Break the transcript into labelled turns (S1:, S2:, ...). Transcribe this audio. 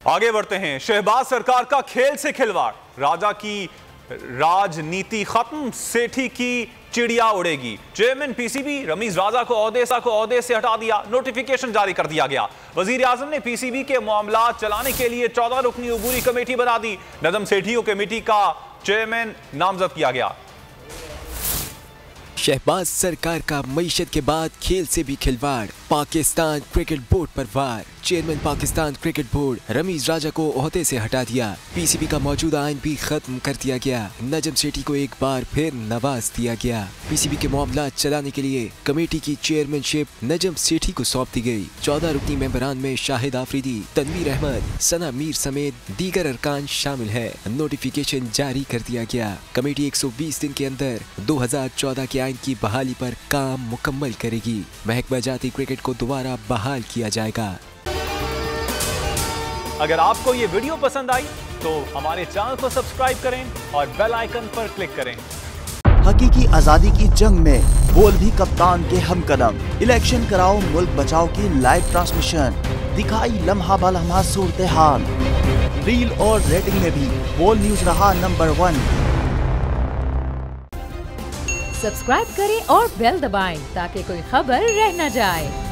S1: आगे बढ़ते हैं। शहबाज सरकार का खेल से खिलवाड़, राजा की राजनीति खत्म, सेठी की चिड़िया उड़ेगी। चेयरमैन पीसीबी रमीज राजा को ओहदे से हटा दिया, नोटिफिकेशन जारी कर दिया गया। वजीर आजम ने पीसीबी के मामला चलाने के लिए 14 रुकनी अबूरी कमेटी बना दी। नजम सेठी को कमेटी का चेयरमैन नामजद किया गया।
S2: शहबाज सरकार का मईशत के बाद खेल से भी खिलवाड़, पाकिस्तान क्रिकेट बोर्ड पर वार। Chairman Pakistan Cricket Board Ramiz Raja को ओहदे से हटा दिया। पीसीबी का मौजूदा आइन भी खत्म कर दिया गया। नजम सेठी को एक बार फिर नवाज दिया गया। पीसीबी के मामला चलाने के लिए कमेटी की चेयरमैनशिप नजम सेठी को सौंप दी गई। 14 रुकनी मेंबरान में शाहिद आफरीदी, तनवीर अहमद, सना मीर समेत दीगर अरकान शामिल है। नोटिफिकेशन जारी कर दिया गया। कमेटी 120 दिन के अंदर 2014 के आइन की बहाली पर काम मुकम्मल करेगी। महकमा जाती क्रिकेट को दोबारा बहाल किया जाएगा।
S1: अगर आपको ये वीडियो पसंद आई तो हमारे चैनल को सब्सक्राइब करें और बेल आइकन पर क्लिक करें।
S3: हकीकी आजादी की जंग में बोल भी कप्तान के हमकदम। इलेक्शन कराओ मुल्क बचाओ की लाइव ट्रांसमिशन, दिखाई लम्हा बलम्हा सूरत हाल। रील और रेटिंग में भी बोल न्यूज रहा नंबर 1।
S4: सब्सक्राइब करें और बेल दबाएं ताकि कोई खबर रह न जाए।